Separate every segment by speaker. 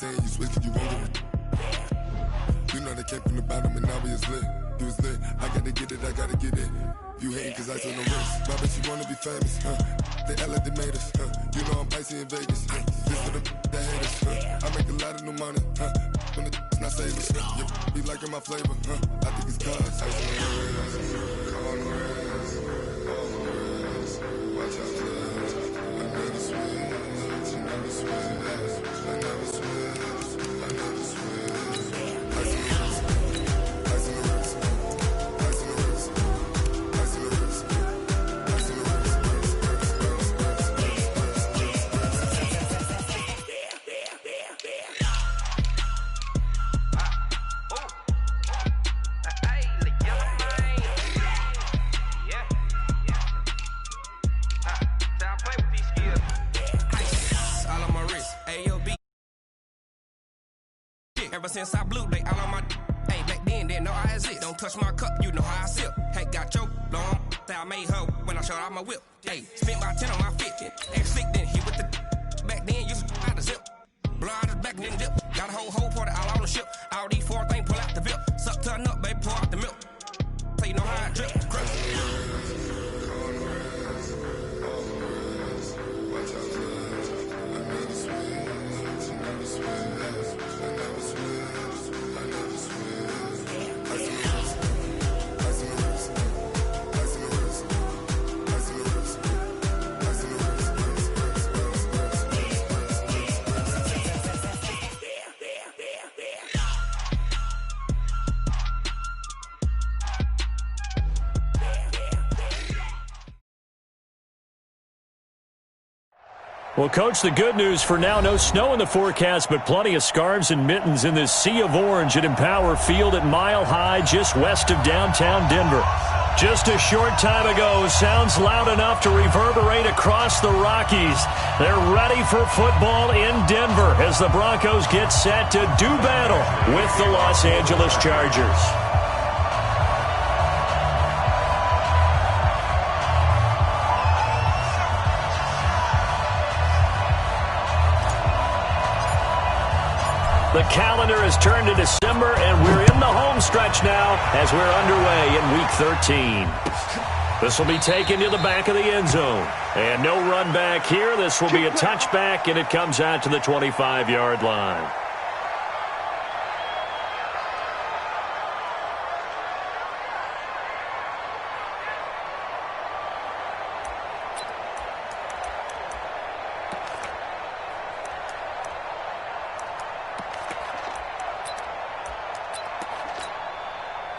Speaker 1: saying you switch cause you won't get it. You know they came from the bottom and now we is lit. You was lit, I gotta get it, I gotta get it. You hating cause I took no risks. My bitch, you wanna be famous, They act like they made us, You know I'm icy in Vegas, This for the that hate us, I make a lot of new money, When the not savers, You be liking my flavor, I think it's cause ice on the wrist, on the wrist, on the wrist. Watch out, cuz I never switch, I never switch, I never switch, I never switch. Ice on the wrist, ice on the wrist, ice on the wrist, ice on the wrist, ice on the wrist.
Speaker 2: Ever since I blew, they all on my. Hey, back then, didn't know I exist. Don't touch my cup, you know how I sip. Hey, got your long. I made her when I showed out my whip. Hey, spent about 10 on my 50. Ex-slick, then hit with the. Back then, used to out the zip. Blow out his back and then dip. Got a whole party all on the ship. All these four things, pull out the VIP. Suck, turn up, baby, pour out the milk. So you know how I drip. Crush.
Speaker 3: Well, Coach, the good news for now, no snow in the forecast, but plenty of scarves and mittens in this sea of orange at Empower Field at Mile High, just west of downtown Denver. Just a short time ago, sounds loud enough to reverberate across the Rockies. They're ready for football in Denver as the Broncos get set to do battle with the Los Angeles Chargers. The calendar has turned to December, and we're in the home stretch now as we're underway in Week 13. This will be taken to the back of the end zone. And no run back here. This will be a touchback, and it comes out to the 25-yard line.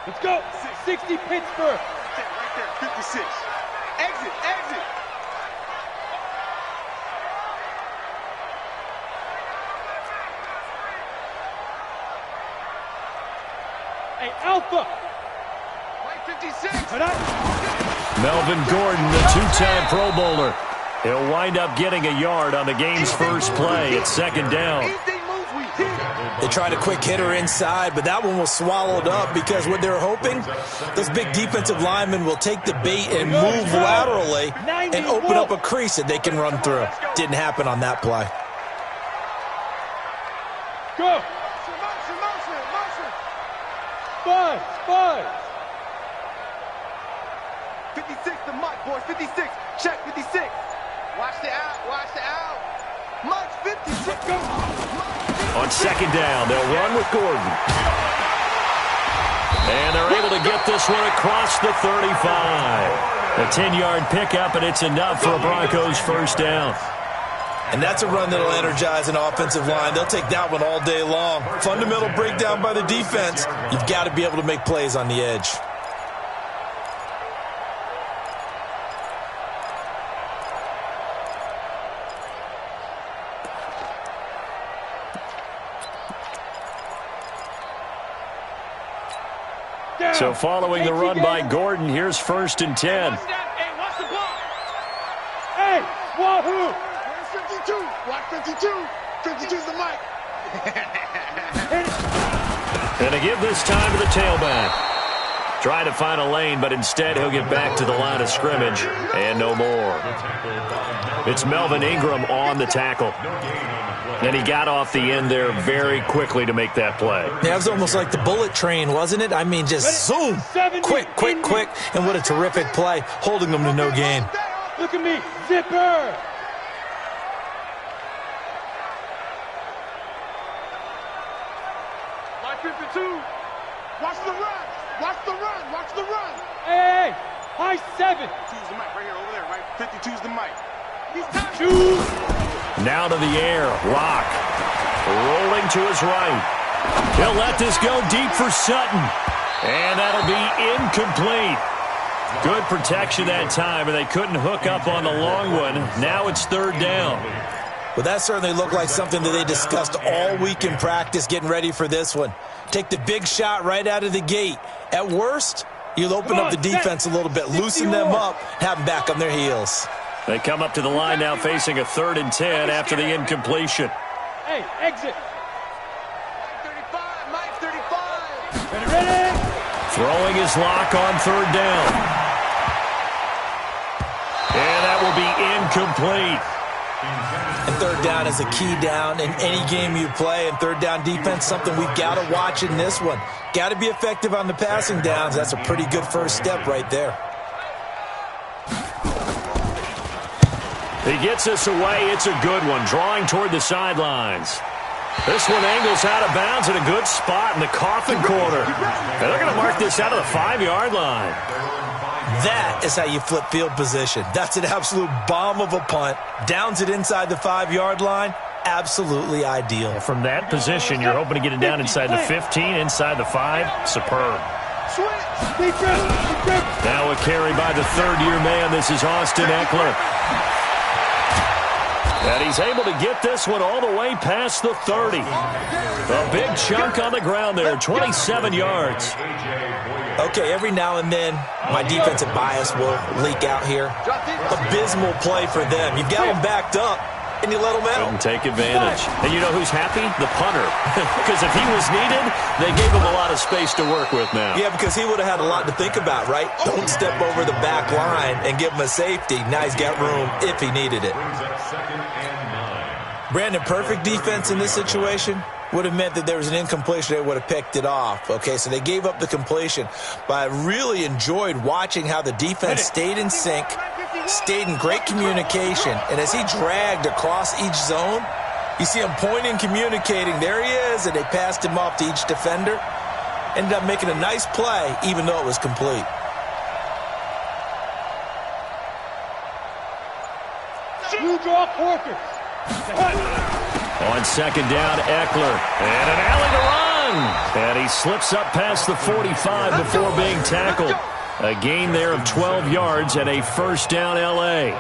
Speaker 4: Let's go. 60 Pittsburgh.
Speaker 5: Right there, 56. Exit, exit.
Speaker 4: Hey, Alpha.
Speaker 5: Right 56.
Speaker 3: Melvin Gordon, the two-time Pro Bowler. He'll wind up getting a yard on the game's first play at second down.
Speaker 6: They tried a quick hitter inside, but that one was swallowed up because what they're hoping, those big defensive linemen will take the bait and move laterally and open up a crease that they can run through. Didn't happen on that play.
Speaker 4: Go. Motion.
Speaker 5: 56, the mic, boys. 56. Check 56. Watch the out. Mike 56. Go.
Speaker 3: On second down, they'll run with Gordon. And they're able to get this one across the 35. A 10-yard pickup, and it's enough for a Broncos first down.
Speaker 6: And that's a run that'll energize an offensive line. They'll take that one all day long. Fundamental breakdown by the defense. You've got to be able to make plays on the edge.
Speaker 3: So following the run by Gordon, here's 1st and 10.
Speaker 4: Hey, watch the ball. Hey, wahoo.
Speaker 5: Where's 52? Watch 52. 52's the mic.
Speaker 3: And to give this time to the tailback. Trying to find a lane, but instead he'll get back to the line of scrimmage and no more. It's Melvin Ingram on the tackle. And he got off the end there very quickly to make that play.
Speaker 6: Yeah, it was almost like the bullet train, wasn't it? I mean, just zoom. Quick. And what a terrific play, holding them to no gain.
Speaker 4: Look at me, zipper.
Speaker 5: Line 52. Watch the run. Watch the run.
Speaker 4: Hey, high 7.
Speaker 5: 52's the mic right here, over there, right? 52's the mic. He's time.
Speaker 4: Shoot.
Speaker 3: Now to the air. Rock. Rolling to his right. He'll let this go deep for Sutton. And that'll be incomplete. Good protection that time, and they couldn't hook up on the long one. Now it's 3rd down.
Speaker 6: Well, that certainly looked like something that they discussed all week in practice, getting ready for this one. Take the big shot right out of the gate. At worst, you'll open up the defense a little bit, loosen them up, have them back on their heels.
Speaker 3: They come up to the line now facing a 3rd and 10 after the incompletion.
Speaker 4: Hey, exit.
Speaker 5: 35, Mike 35.
Speaker 4: Ready?
Speaker 3: Throwing his lock on 3rd down. And that will be incomplete.
Speaker 6: And 3rd down is a key down in any game you play. And 3rd down defense, something we've got to watch in this one. Got to be effective on the passing downs. That's a pretty good first step right there.
Speaker 3: He gets this away. It's a good one. Drawing toward the sidelines. This one angles out of bounds in a good spot in the coffin corner. And they're going to mark this out of the 5-yard line.
Speaker 6: That is how you flip field position. That's an absolute bomb of a punt. Downs it inside the 5-yard line. Absolutely ideal.
Speaker 3: From that position, you're hoping to get it down inside the 15, inside the 5. Superb. Now a carry by the 3rd-year man. This is Austin Eckler. And he's able to get this one all the way past the 30. A big chunk on the ground there, 27 yards.
Speaker 6: Okay, every now and then, my defensive bias will leak out here. Abysmal play for them. You've got them backed up, and you let them out.
Speaker 3: Couldn't take advantage. And you know who's happy? The punter. Because if he was needed, they gave him a lot of space to work with now.
Speaker 6: Yeah, because he would have had a lot to think about, right? Don't step over the back line and give him a safety. Now he's got room if he needed it. Brandon, perfect defense in this situation would have meant that there was an incompletion. They would have picked it off. Okay, so they gave up the completion. But I really enjoyed watching how the defense stayed in sync, stayed in great communication. And as he dragged across each zone, you see him pointing, communicating. There he is, and they passed him off to each defender. Ended up making a nice play, even though it was complete.
Speaker 4: You draw quarters.
Speaker 3: On 2nd down, Eckler. And an alley to run. And he slips up past the 45 before being tackled. A gain there of 12 yards and a 1st down L.A.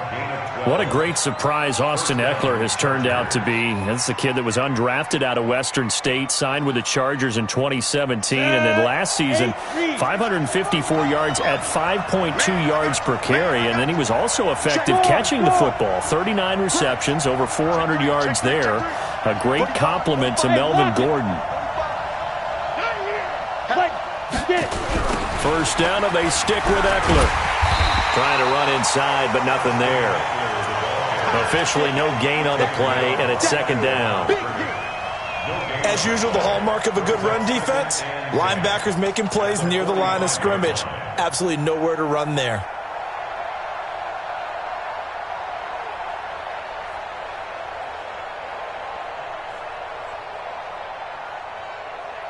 Speaker 3: What a great surprise Austin Eckler has turned out to be. That's the kid that was undrafted out of Western State, signed with the Chargers in 2017, and then last season, 554 yards at 5.2 yards per carry, and then he was also effective catching the football. 39 receptions, over 400 yards there. A great compliment to Melvin Gordon. 1st down, and they stick with Eckler. Trying to run inside, but nothing there. Officially no gain on the play, and it's 2nd down.
Speaker 6: As usual, the hallmark of a good run defense, linebackers making plays near the line of scrimmage. Absolutely nowhere to run there.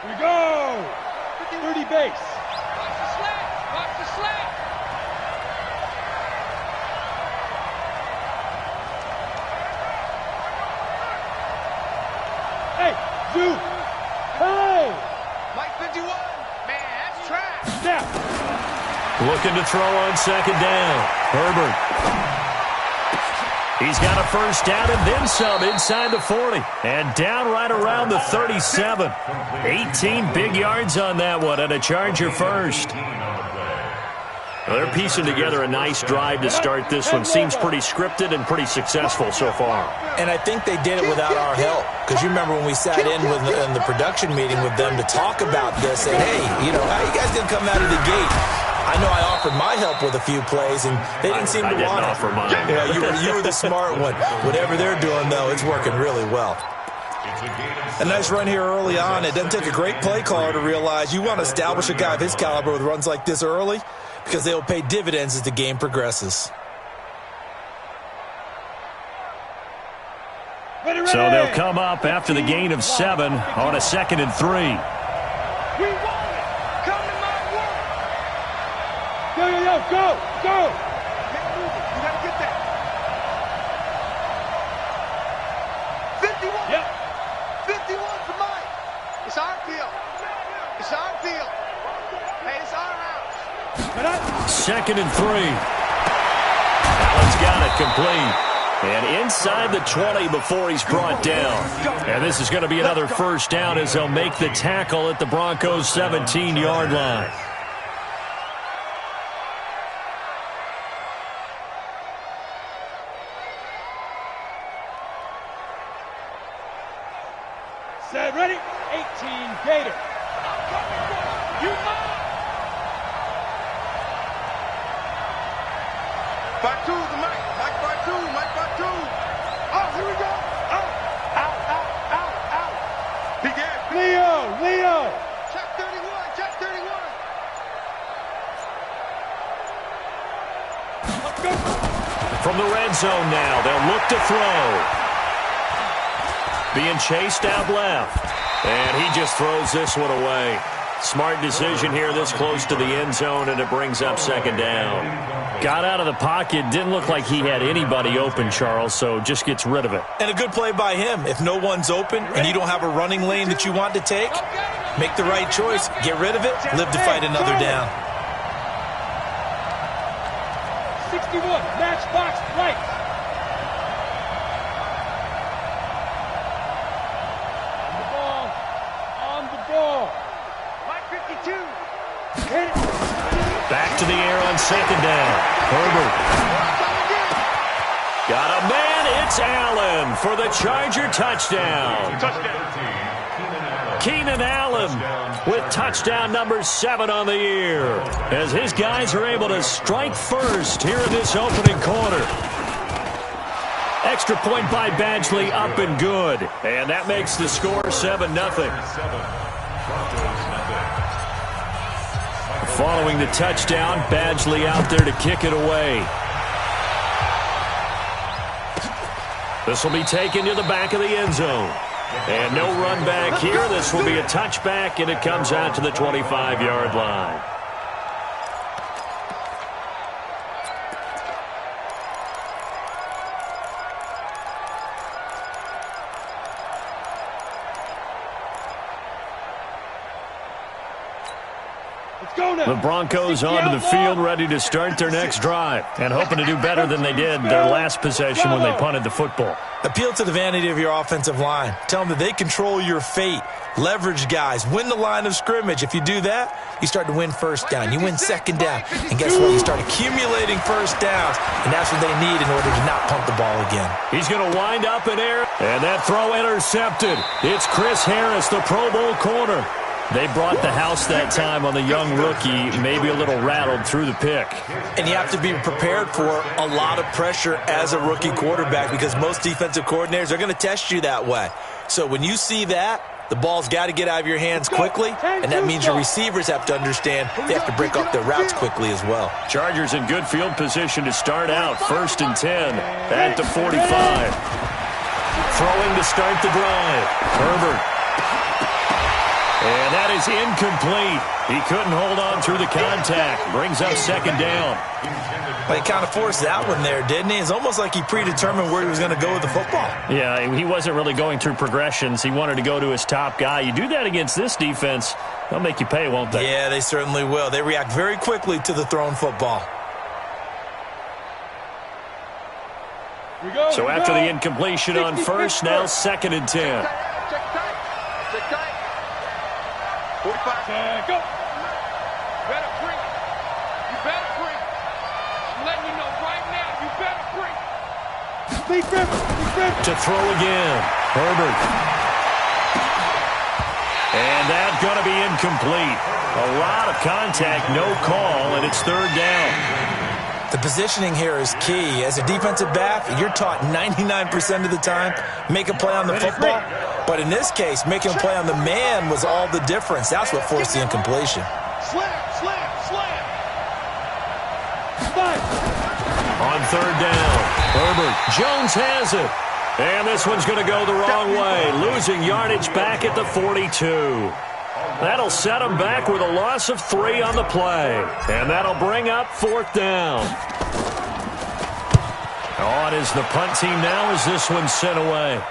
Speaker 4: Here we go. 30 base.
Speaker 5: Watch the slant.
Speaker 4: Hey, Zoo. Hey.
Speaker 5: Mike 51. Man, that's trash.
Speaker 4: Snap.
Speaker 3: Looking to throw on 2nd down. Herbert. He's got a 1st down and then some inside the 40. And down right around the 37. 18 big yards on that one, and a Charger 1st. Well, they're piecing together a nice drive to start this one. Seems pretty scripted and pretty successful so far.
Speaker 6: And I think they did it without our help. Because you remember when we sat in the production meeting with them to talk about this, and hey, how you guys didn't come out of the gate? I know I offered my help with a few plays, and they didn't seem to want it.
Speaker 3: Offer mine.
Speaker 6: You were the smart one. Whatever they're doing, though, it's working really well. A nice run here early on. It doesn't take a great play caller to realize you want to establish a guy of his caliber with runs like this early, because they will pay dividends as the game progresses.
Speaker 3: So they'll come up after the gain of 7 on a 2nd and 3.
Speaker 4: We want it. Come to my work. Go. Get moving. You got to get that. 51. Yep. 51 for Mike. It's our field. It's our field. Hey, it's our house.
Speaker 3: 2nd and 3. Allen's got it complete. And inside the 20 before he's brought down. And this is going to be another first down as they'll make the tackle at the Broncos' 17-yard line.
Speaker 4: Set, ready? 18, Gator. You
Speaker 5: Back two, the Mike. Mike back two. Oh, here we go. Out. Big Ed.
Speaker 4: Leo.
Speaker 5: Check 31.
Speaker 4: Let's go.
Speaker 3: From the red zone now, they'll look to throw. Being chased out left. And he just throws this one away. Smart decision here this close to the end zone, and it brings up 2nd down. Got out of the pocket. Didn't look like he had anybody open, Charles, so just gets rid of it.
Speaker 6: And a good play by him. If no one's open and you don't have a running lane that you want to take, make the right choice. Get rid of it. Live to fight another down.
Speaker 4: 61, matchbox right. On the ball. Mike 52. Hit it.
Speaker 3: Back to the air on 2nd down. Herbert. Got a man. It's Allen for the Charger touchdown. Keenan Allen with touchdown number 7 on the year, as his guys are able to strike first here in this opening quarter. Extra point by Badgley, up and good. And that makes the score 7-0. Following the touchdown, Badgley out there to kick it away. This will be taken to the back of the end zone. And no run back here. This will be a touchback, and it comes out to the 25-yard line. The Broncos onto the field, ready to start their next drive, and hoping to do better than they did their last possession when they punted the football.
Speaker 6: Appeal to the vanity of your offensive line. Tell them that they control your fate. Leverage guys. Win the line of scrimmage. If you do that, you start to win first down. You win 2nd down. And guess what? You start accumulating first downs, and that's what they need in order to not punt the ball again.
Speaker 3: He's going to wind up in air, and that throw intercepted. It's Chris Harris, the Pro Bowl corner. They brought the house that time on the young rookie, maybe a little rattled through the pick.
Speaker 6: And you have to be prepared for a lot of pressure as a rookie quarterback, because most defensive coordinators are going to test you that way. So when you see that, the ball's got to get out of your hands quickly, and that means your receivers have to understand they have to break up their routes quickly as well.
Speaker 3: Chargers in good field position to start out. 1st and 10 at the 45. Throwing to start the drive. Herbert. And that is incomplete. He couldn't hold on through the contact. Brings up 2nd down.
Speaker 6: Well, he kind of forced that one there, didn't he? It's almost like he predetermined where he was going to go with the football.
Speaker 3: Yeah, he wasn't really going through progressions. He wanted to go to his top guy. You do that against this defense, they'll make you pay, won't they?
Speaker 6: Yeah, they certainly will. They react very quickly to the thrown football.
Speaker 3: So after the incompletion on first, now 2nd and 10.
Speaker 5: Check tight. 45.
Speaker 4: Go. You better bring it.
Speaker 3: To throw again. Herbert. And that's going to be incomplete. A lot of contact, no call, and it's third down.
Speaker 6: The positioning here is key. As a defensive back, you're taught 99% of the time, make a play on the football. But in this case, making a play on the man was all the difference. That's what forced the incompletion.
Speaker 3: On third down, Herbert. Jones has it. And this one's going to go the wrong way, losing yardage back at the 42. That'll set him back with a loss of 3 on the play. And that'll bring up fourth down. On is the punt team now as this one's sent away.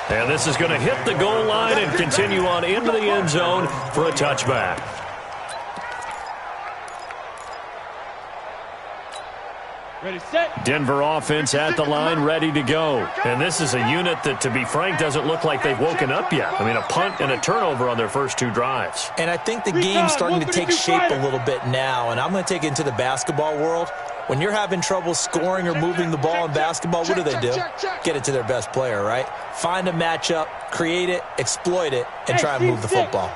Speaker 3: And this is going to hit the goal line and continue on into the end zone for a touchback.
Speaker 7: Ready, set.
Speaker 3: Denver offense at the line, ready to go. And this is a unit that, to be frank, doesn't look like they've woken up yet. I mean, a punt and a turnover on their first 2 drives.
Speaker 6: And I think the game's starting to take shape a little bit now. And I'm going to take it into the basketball world. When you're having trouble scoring or moving the ball in basketball, what do? Get it to their best player, right? Find a matchup, create it, exploit it, and try and move the football.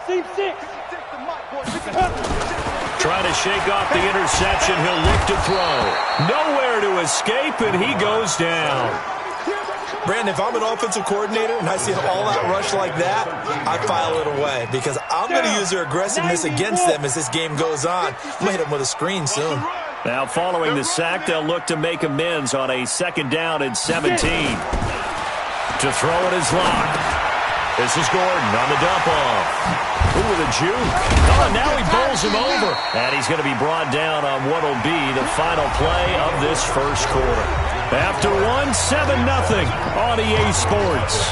Speaker 3: Trying to shake off the interception. He'll look to throw. Nowhere to escape, and he goes down.
Speaker 6: Brandon, if I'm an offensive coordinator and I see an all-out rush like that, I file it away because I'm going to use their aggressiveness against them as this game goes on. I'm going to hit them with a screen soon.
Speaker 3: Now, following the sack, they'll look to make amends on a second down and 17. To throw it is Locke. This is Gordon on the dump-off. Ooh, with a juke. Oh, and now he bowls him over. And he's going to be brought down on what will be the final play of this first quarter. After 7-0 on EA Sports.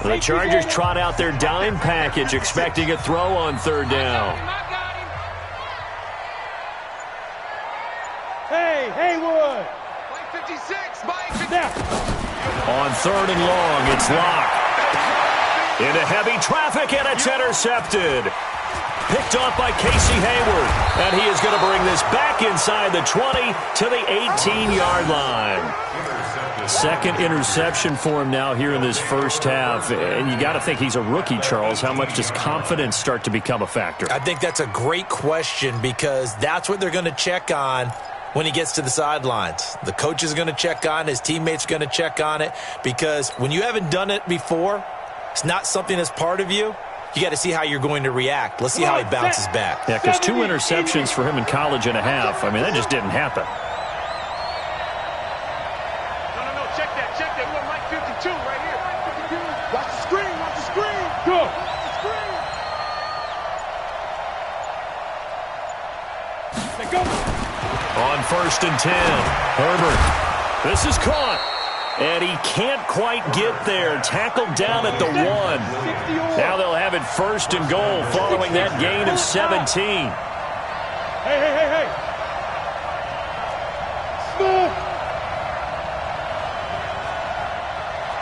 Speaker 3: The Chargers trot out their dime package, expecting a throw on third down.
Speaker 7: Hey, Haywood.
Speaker 4: Play 56, Mike.
Speaker 3: On third and long, it's Locke. Into heavy traffic, and it's intercepted. Picked off by Casey Hayward. And he is going to bring this back inside the 20 to the 18-yard line. Second interception for him now here in this first half. And you got to think he's a rookie, Charles. How much does confidence start to become a factor?
Speaker 6: I think that's a great question because that's what they're going to check on when he gets to the sidelines. The coach is going to check on it. His teammates are going to check on it because when you haven't done it before, it's not something that's part of you. You got to see how you're going to react. Let's see how he bounces back.
Speaker 3: Yeah, because 2 interceptions for him in college and a half. I mean, that just didn't happen.
Speaker 4: No, check that. We want Mike 52 right here. Watch the screen.
Speaker 7: Go.
Speaker 4: Watch the screen.
Speaker 7: They go.
Speaker 3: On first and 10, Herbert. This is caught. And he can't quite get there. Tackled down at the 1. Now they'll have it first and goal following that gain of 17.
Speaker 7: Hey. Smooth.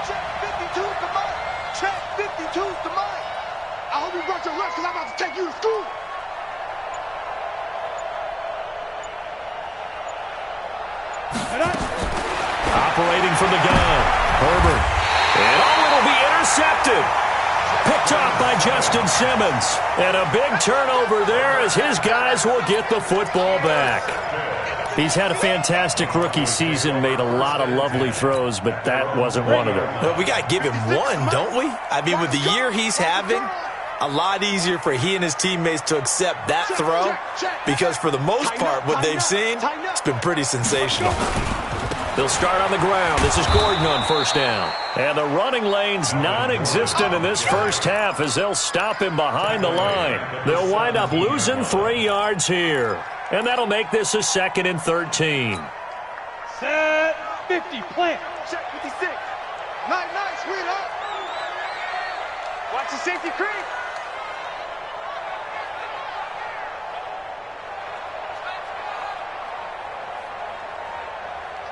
Speaker 4: Check 52's the Mike. Check 52's the Mike. I hope you brought your lunch because I'm about to take you to school.
Speaker 3: Operating from the gun, Herbert. And it'll be intercepted. Picked off by Justin Simmons. And a big turnover there as his guys will get the football back. He's had a fantastic rookie season, made a lot of lovely throws, but that wasn't one of them.
Speaker 6: Well, we got to give him one, don't we? I mean, with the year he's having, a lot easier for he and his teammates to accept that throw because for the most part, what they've seen, it's been pretty sensational.
Speaker 3: They'll start on the ground. This is Gordon on first down. And the running lane's non-existent in this first half as they'll stop him behind the line. They'll wind up losing 3 yards here. And that'll make this a 2nd and 13.
Speaker 7: Set 50, plant.
Speaker 4: Check 56. Nice, sweetheart. Watch the safety creep.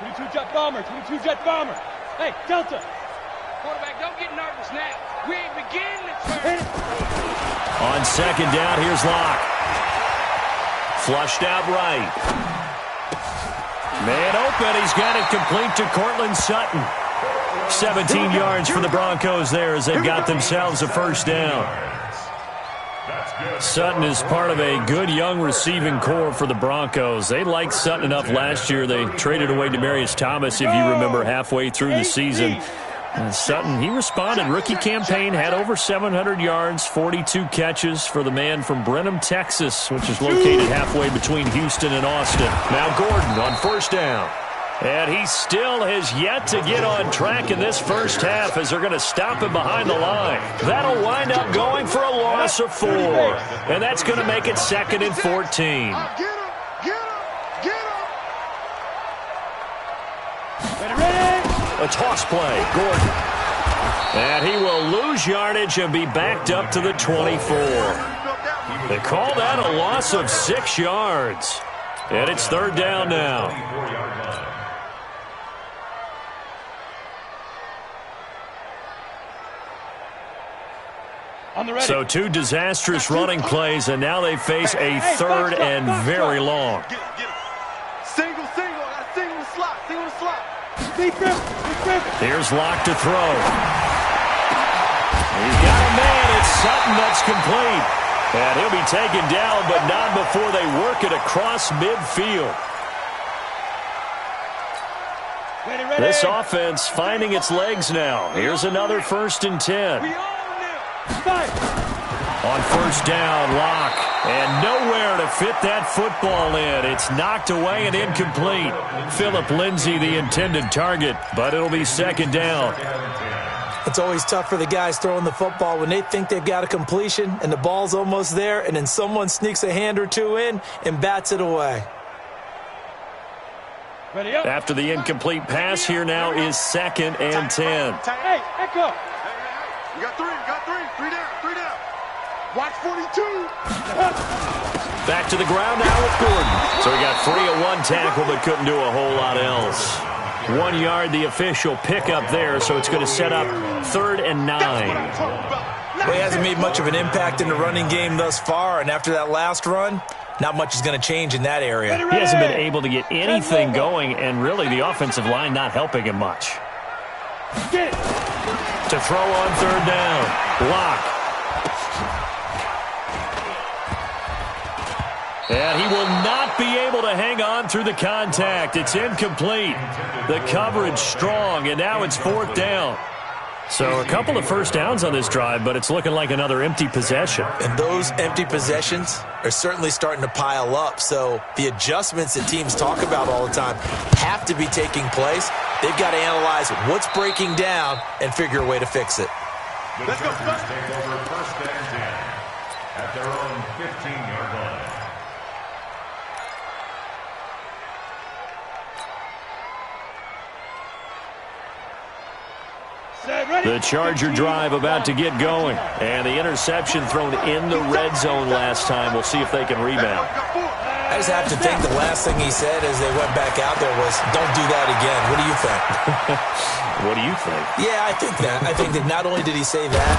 Speaker 7: 22 jet bomber, 22 jet bomber. Hey, Delta.
Speaker 2: Quarterback, don't get nervous now. We ain't beginning to turn.
Speaker 3: On second down, here's Locke. Flushed out right. Man open, he's got it complete to Cortland Sutton. 17 yards for the Broncos there as they've got themselves a first down. Sutton is part of a good young receiving core for the Broncos. They liked Sutton enough last year. They traded away Demaryius Thomas, if you remember, halfway through the season. And Sutton, he responded. Rookie campaign, had over 700 yards, 42 catches for the man from Brenham, Texas, which is located halfway between Houston and Austin. Now Gordon on first down. And he still has yet to get on track in this first half as they're going to stop him behind the line. That'll wind up going for a loss of 4. And that's going to make it 2nd and 14.
Speaker 4: Get him! Get him! Get him!
Speaker 7: Ready.
Speaker 3: A toss play, Gordon. And he will lose yardage and be backed up to the 24. They call that a loss of 6 yards. And it's 3rd down now. So 2 disastrous running plays, and now they face a 3rd and very long.
Speaker 5: Get it. Single. I single the slot.
Speaker 7: Deep grip.
Speaker 3: Here's Locke to throw. He's got a man. It's Sutton that's complete. And he'll be taken down, but not before they work it across midfield.
Speaker 7: Ready.
Speaker 3: This offense finding its legs now. Here's another 1st and 10. On first down, Locke. And nowhere to fit that football in. It's knocked away and incomplete. Philip Lindsay, the intended target, but it'll be 2nd down.
Speaker 6: It's always tough for the guys throwing the football when they think they've got a completion and the ball's almost there, and then someone sneaks a hand or two in and bats it away.
Speaker 7: Ready up.
Speaker 3: After the incomplete pass, here now is 2nd and 10.
Speaker 7: Hey, Echo.
Speaker 5: You got 3. Three down.
Speaker 4: Watch 42.
Speaker 3: Back to the ground now with Gordon. So he got free of 1 tackle but couldn't do a whole lot else. 1 yard, the official pickup there, so it's going to set up 3rd and 9.
Speaker 6: Well, he hasn't made much of an impact in the running game thus far, and after that last run, not much is going to change in that area.
Speaker 3: He hasn't been able to get anything going, and really the offensive line not helping him much.
Speaker 7: Get it.
Speaker 3: To throw on 3rd down, Locke. And he will not be able to hang on through the contact. It's incomplete. The coverage strong, and now it's 4th down. So a couple of first downs on this drive, but it's looking like another empty possession.
Speaker 6: And those empty possessions are certainly starting to pile up. So the adjustments that teams talk about all the time have to be taking place. They've got to analyze what's breaking down and figure a way to fix it.
Speaker 5: Let's go.
Speaker 8: Take over 1st and 10 at their own 15-yard line.
Speaker 3: The Charger drive about to get going. And the interception thrown in the red zone last time. We'll see if they can rebound.
Speaker 6: I just have to think the last thing he said as they went back out there was, don't do that again. What do you think?
Speaker 3: What do you think?
Speaker 6: Yeah, I think that. I think that not only did he say that,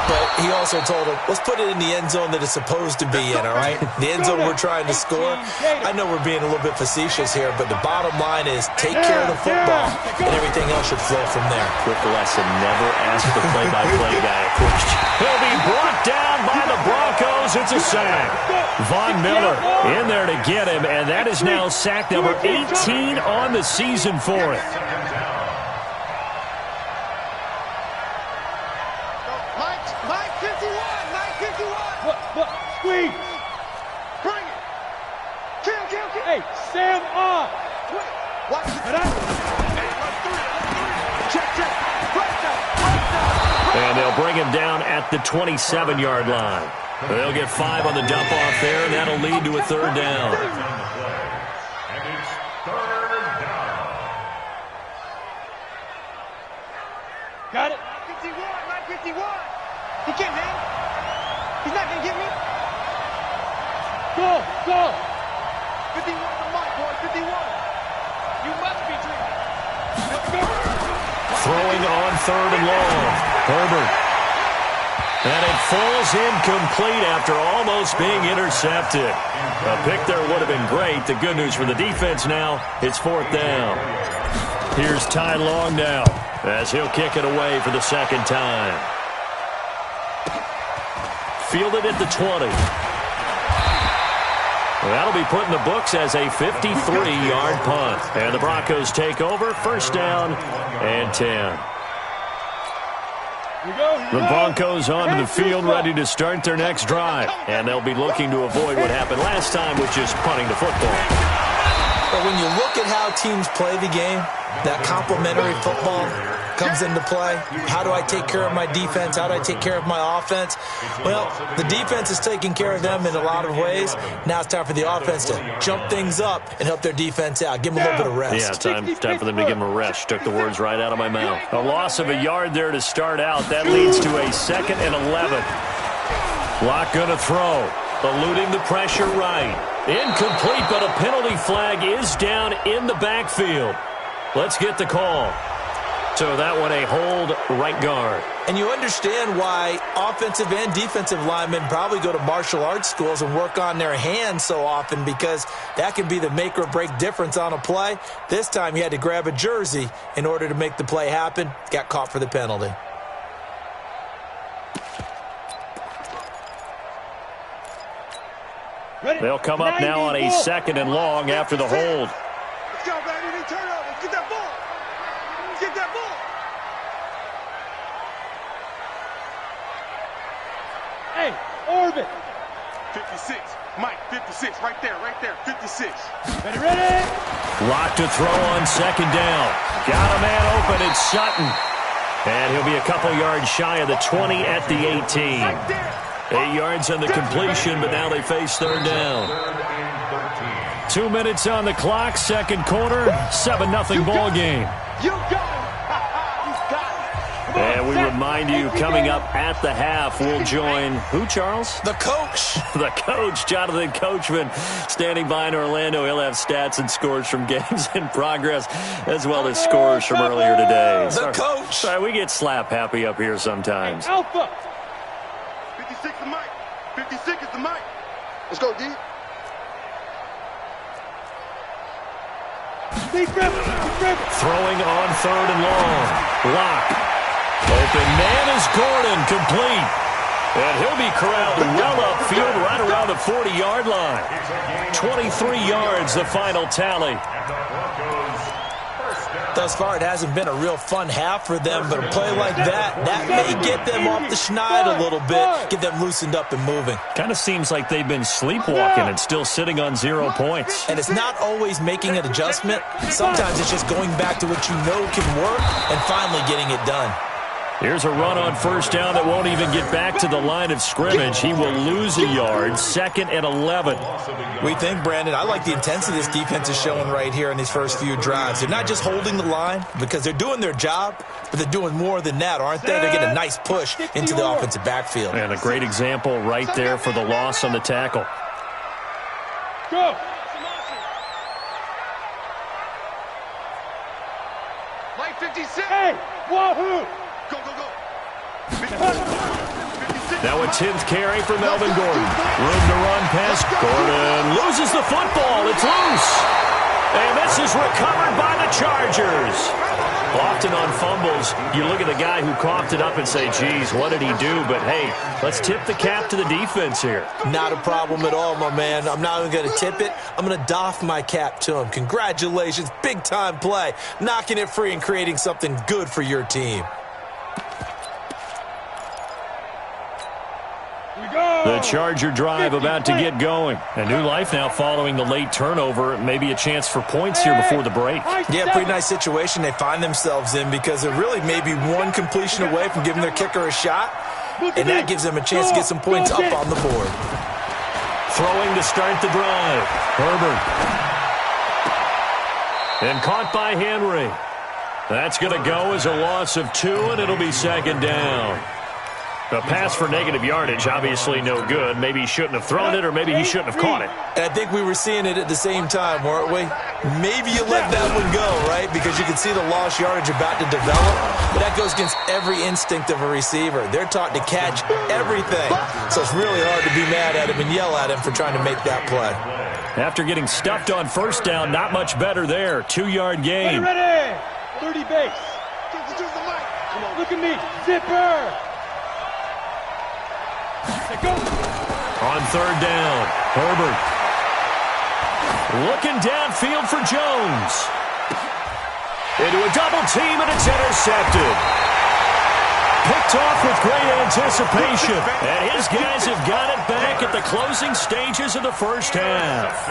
Speaker 6: but he also told him, let's put it in the end zone that it's supposed to be in, all right? The end zone we're trying to score. I know we're being a little bit facetious here, but the bottom line is take care of the football, and everything else should flow from there.
Speaker 3: Quick lesson, never ask the play-by-play guy a question. He'll be brought down by the Broncos. It's a sack. Von Miller in there to get him, and that is now sack number 18 on the season for it.
Speaker 4: Mike 51.
Speaker 7: Look, squeeze.
Speaker 4: Bring it. Kill.
Speaker 7: Hey, Sam on.
Speaker 4: Watch it. Check.
Speaker 3: And they'll bring him down at the 27-yard line. They'll get 5 on the dump-off there, and that'll lead to a 3rd down.
Speaker 8: And it's 3rd down.
Speaker 7: Got it.
Speaker 4: 51. He can't hang. He's not going to get me.
Speaker 7: Go.
Speaker 4: 51 to Mike, boy. 51.
Speaker 3: Throwing on 3rd and long. Herbert. And it falls incomplete after almost being intercepted. A pick there would have been great. The good news for the defense now, it's 4th down. Here's Ty Long now as he'll kick it away for the second time. Fielded at the 20. That'll be put in the books as a 53-yard punt. And the Broncos take over, 1st down and 10. The Broncos onto the field ready to start their next drive. And they'll be looking to avoid what happened last time, which is punting the football.
Speaker 6: But when you look at how teams play the game, that complementary football comes into play. How do I take care of my defense? How do I take care of my offense? Well, the defense is taking care of them in a lot of ways. Now it's time for the offense to jump things up and help their defense out. Give them a little bit of rest.
Speaker 3: Yeah, time for them to give them a rest. Took the words right out of my mouth. A loss of a yard there to start out. That leads to a 2nd and 11. Locke going to throw. Eluding the pressure right. Incomplete, but a penalty flag is down in the backfield. Let's get the call. So that one a hold right guard.
Speaker 6: And you understand why offensive and defensive linemen probably go to martial arts schools and work on their hands so often, because that can be the make or break difference on a play. This time he had to grab a jersey in order to make the play happen. Got caught for the penalty.
Speaker 3: They'll come up now on a 2nd and long after the hold.
Speaker 4: Let's go, baby. Turn over. Let's get that ball. Let's get that ball.
Speaker 7: Hey, Orbit.
Speaker 5: 56. Mike, 56. Right there, 56.
Speaker 7: Ready?
Speaker 3: Locke to throw on 2nd down. Got a man open. It's Sutton. And he'll be a couple yards shy of the 20 at the 18. 8 yards on the completion, but now they face 3rd down. 2 minutes on the clock, 2nd quarter, 7-0 ball game.
Speaker 4: You got it.
Speaker 3: And we remind you, coming up at the half, we'll join who, Charles?
Speaker 6: The coach.
Speaker 3: The coach, Jonathan Coachman, standing by in Orlando. He'll have stats and scores from games in progress, as well as scores from earlier today.
Speaker 6: The coach.
Speaker 3: Sorry, we get slap happy up here sometimes.
Speaker 7: Alpha.
Speaker 5: 56 the mic. 56 is the mic.
Speaker 4: Let's go, D.
Speaker 3: Throwing on 3rd and long. Locke. Open man is Gordon, complete. And he'll be corralled well upfield right around the 40-yard line. 23 yards, the final tally.
Speaker 6: Thus far, it hasn't been a real fun half for them, but a play like that may get them off the schneid a little bit, get them loosened up and moving.
Speaker 3: Kind of seems like they've been sleepwalking and still sitting on 0 points.
Speaker 6: And it's not always making an adjustment. Sometimes it's just going back to what you know can work and finally getting it done.
Speaker 3: Here's a run on 1st down that won't even get back to the line of scrimmage. He will lose a yard, 2nd and 11.
Speaker 6: We think, Brandon, I like the intensity this defense is showing right here in these first few drives. They're not just holding the line because they're doing their job, but they're doing more than that, aren't they? They're getting a nice push into the offensive backfield.
Speaker 3: And a great example right there for the loss on the tackle.
Speaker 7: Go.
Speaker 4: Mike 56.
Speaker 7: Hey, wahoo.
Speaker 5: Go, go, go.
Speaker 3: Now a 10th carry for Melvin Gordon. Room to run past Gordon. Loses the football. It's loose. And this is recovered by the Chargers. Often on fumbles, you look at the guy who coughed it up and say, geez, what did he do? But, hey, let's tip the cap to the defense here.
Speaker 6: Not a problem at all, my man. I'm not even going to tip it. I'm going to doff my cap to him. Congratulations. Big-time play. Knocking it free and creating something good for your team.
Speaker 3: The Charger drive about to get going. A new life now following the late turnover. Maybe a chance for points here before the break.
Speaker 6: Yeah, pretty nice situation they find themselves in because they're really maybe one completion away from giving their kicker a shot. And that gives them a chance to get some points up on the board.
Speaker 3: Throwing to start the drive. Herbert. And caught by Henry. That's going to go as a loss of 2, and it'll be 2nd down. A pass for negative yardage, obviously no good. Maybe he shouldn't have thrown it, or maybe he shouldn't have caught it.
Speaker 6: And I think we were seeing it at the same time, weren't we? Maybe you let that one go, right? Because you can see the lost yardage about to develop. But that goes against every instinct of a receiver. They're taught to catch everything. So it's really hard to be mad at him and yell at him for trying to make that play.
Speaker 3: After getting stuffed on first down, not much better there. 2-yard gain.
Speaker 7: Ready, 30 base. Come on, look at me. Zipper. Go.
Speaker 3: On third down, Herbert. Looking downfield for Jones. Into a double team, and it's intercepted. Picked off with great anticipation. And his guys have got it back at the closing stages of the first half.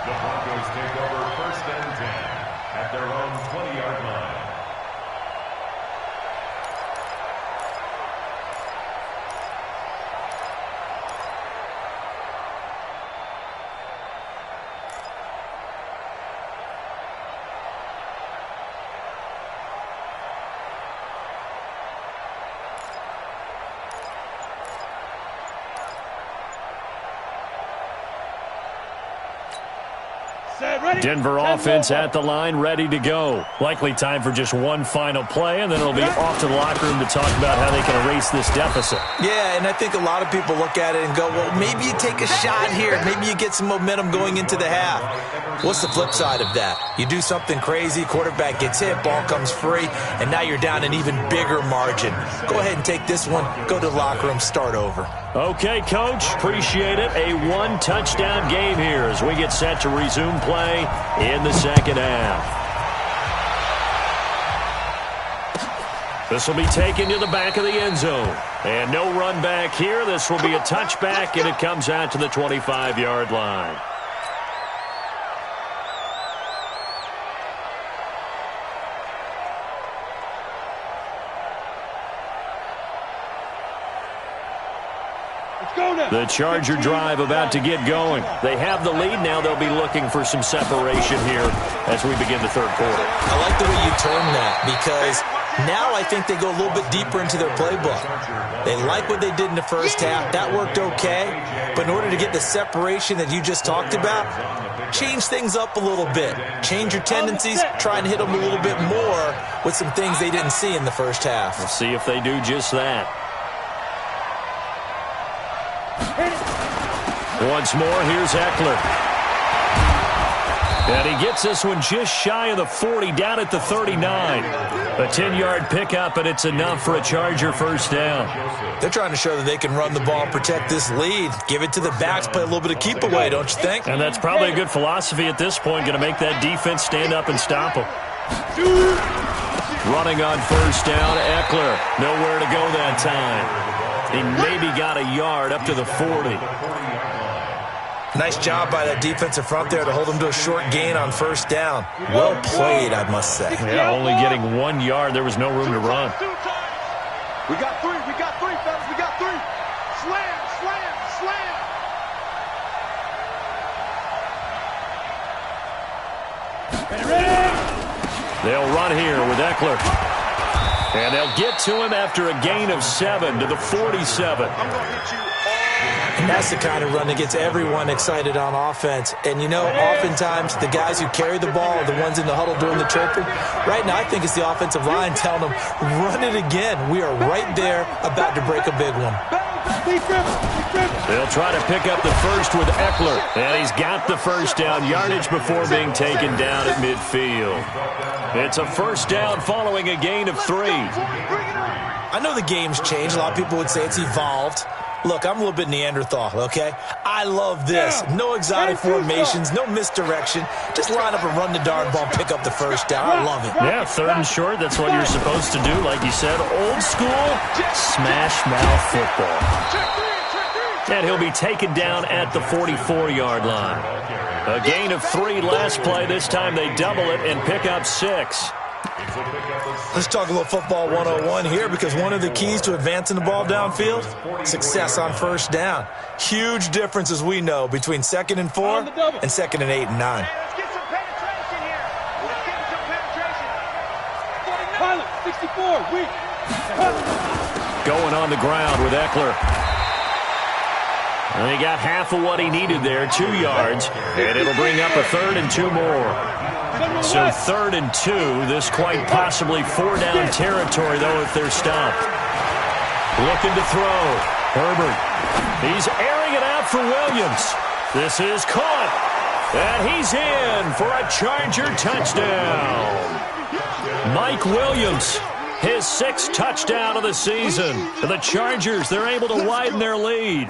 Speaker 8: The Broncos take over first and 10 at their own 20-yard line.
Speaker 3: Denver offense at the line, ready to go. Likely time for just one final play, and then it'll be off to the locker room to talk about how they can erase this deficit.
Speaker 6: Yeah, and I think a lot of people look at it and go, well, maybe you take a shot here. Maybe you get some momentum going into the half. What's the flip side of that? You do something crazy, quarterback gets hit, ball comes free, and now you're down an even bigger margin. Go ahead and take this one, go to the locker room, start over.
Speaker 3: Okay, Coach, appreciate it. A one-touchdown game here as we get set to resume play in the second half. This will be taken to the back of the end zone. And no run back here. This will be a touchback, and it comes out to the 25-yard line. The Charger drive about to get going. They have the lead. Now they'll be looking for some separation here as we begin the third quarter.
Speaker 6: I like the way you term that, because now I think they go a little bit deeper into their playbook. They like what they did in the first half. That worked okay. But in order to get the separation that you just talked about, change things up a little bit. Change your tendencies. Try and hit them a little bit more with some things they didn't see in the first half.
Speaker 3: We'll see if they do just that. Once more, here's Eckler. And he gets this one just shy of the 40, down at the 39. A 10-yard pickup, and it's enough for a Charger first down.
Speaker 6: They're trying to show that they can run the ball and protect this lead. Give it to the backs, play a little bit of keep away, don't you think?
Speaker 3: And that's probably a good philosophy at this point, going to make that defense stand up and stop them. Running on first down, Eckler. Nowhere to go that time. He maybe got a yard up to the 40.
Speaker 6: Nice job by that defensive front there to hold them to a short gain on first down. Well played, I must say.
Speaker 3: Yeah, only getting 1 yard. There was no room to run.
Speaker 5: We got three, fellas, we got three. Slam, slam, slam.
Speaker 7: Ready?
Speaker 3: They'll run here with Eckler. And they'll get to him after a gain of 7 to the 47.
Speaker 5: I'm going to hit you.
Speaker 6: And that's the kind of run that gets everyone excited on offense. And, you know, oftentimes the guys who carry the ball are the ones in the huddle doing the chirping. Right now, I think it's the offensive line telling them, run it again. We are right there about to break a big one.
Speaker 3: They'll try to pick up the first with Eckler. And he's got the first down, yardage before being taken down at midfield. It's a first down following a gain of 3.
Speaker 6: I know the game's changed. A lot of people would say it's evolved. Look, I'm a little bit Neanderthal, okay? I love this. No exotic formations, no misdirection. Just line up and run the darn ball, pick up the first down. I love it.
Speaker 3: Yeah, third and short, that's what you're supposed to do. Like you said, old school, smash mouth football. And he'll be taken down at the 44-yard line. A gain of 3 last play. This time they double it and pick up 6.
Speaker 6: Let's talk a little football 101 here, because one of the keys to advancing the ball downfield, success on first down. Huge difference, as we know, between 2nd and 4 and 2nd and 8 and 9.
Speaker 4: Let's get some penetration here. Let's get some penetration.
Speaker 7: Pilot, 64, weak.
Speaker 3: going on the ground with Eckler. And he got half of what he needed there, 2 yards, and it'll bring up a 3rd and 2 more. So 3rd and 2, this quite possibly 4-down territory, though, if they're stopped. Looking to throw. Herbert. He's airing it out for Williams. This is caught. And he's in for a Charger touchdown. Mike Williams, his 6th touchdown of the season. For the Chargers, they're able to widen their lead.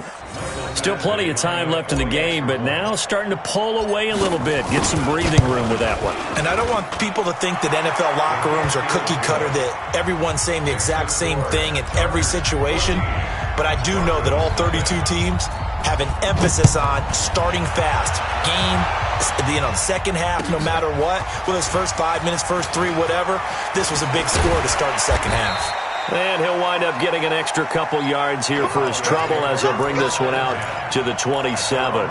Speaker 3: Still plenty of time left in the game, but now starting to pull away a little bit. Get some breathing room with that one.
Speaker 6: And I don't want people to think that NFL locker rooms are cookie cutter, that everyone's saying the exact same thing in every situation. But I do know that all 32 teams have an emphasis on starting fast. The second half, no matter what, whether it's first 5 minutes, first 3, whatever, this was a big score to start the second half.
Speaker 3: And he'll wind up getting an extra couple yards here for his trouble as he'll bring this one out to the 27.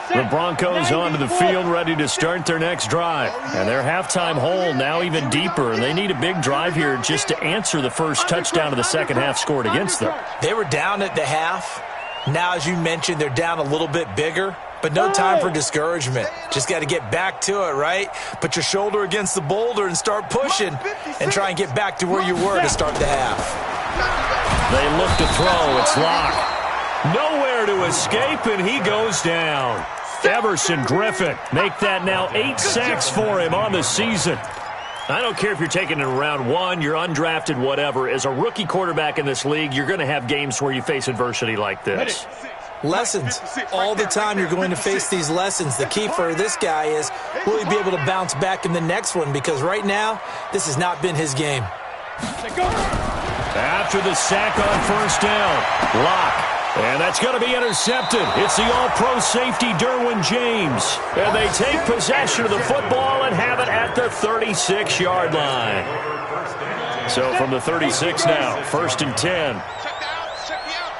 Speaker 3: The Broncos onto the field ready to start their next drive. And their halftime hole now even deeper. And they need a big drive here just to answer the first touchdown of the second half scored against them.
Speaker 6: They were down at the half. Now, as you mentioned, they're down a little bit bigger. But no time for discouragement. Just got to get back to it, right? Put your shoulder against the boulder and start pushing. And try and get back to where you were to start the half.
Speaker 3: They look to throw. It's Locke. Nowhere to escape, and he goes down. Everson Griffin make that now 8 sacks for him on the season. I don't care if you're taking it in round 1, you're undrafted, whatever. As a rookie quarterback in this league, you're going to have games where you face adversity like this.
Speaker 6: Lessons. All the time you're going to face these lessons. The key for this guy is, will he be able to bounce back in the next one? Because right now, this has not been his game.
Speaker 3: After the sack on first down, Locke. And that's going to be intercepted. It's the all-pro safety, Derwin James. And they take possession of the football and have it at the 36-yard line. So from the 36 now, 1st and 10.
Speaker 4: Check me out.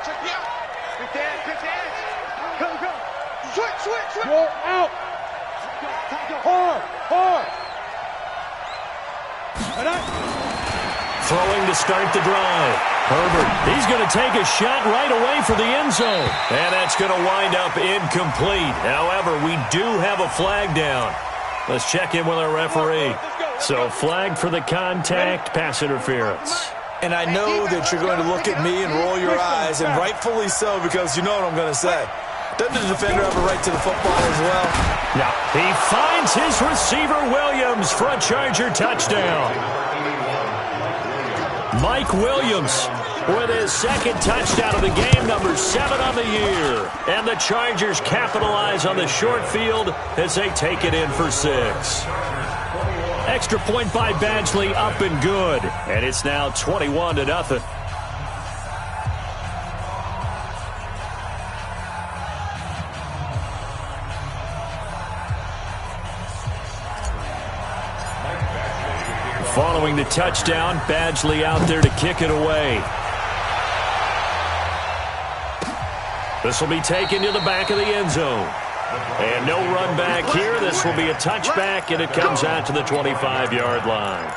Speaker 4: Quick dance. Go. Switch.
Speaker 7: Go out. Hard.
Speaker 3: Throwing to start the drive. Herbert, he's going to take a shot right away for the end zone. And that's going to wind up incomplete. However, we do have a flag down. Let's check in with our referee. So flag for the contact, pass interference.
Speaker 6: And I know that you're going to look at me and roll your eyes, and rightfully so, because you know what I'm going to say. Doesn't the defender have a right to the football as well?
Speaker 3: No. He finds his receiver, Williams, for a Charger touchdown. Mike Williams with his 2nd touchdown of the game, number 7 on the year. And the Chargers capitalize on the short field as they take it in for 6. Extra point by Badgley, up and good. And it's now 21-0. Following the touchdown, Badgley out there to kick it away. This will be taken to the back of the end zone. And no run back here. This will be a touchback, and it comes out to the 25-yard line.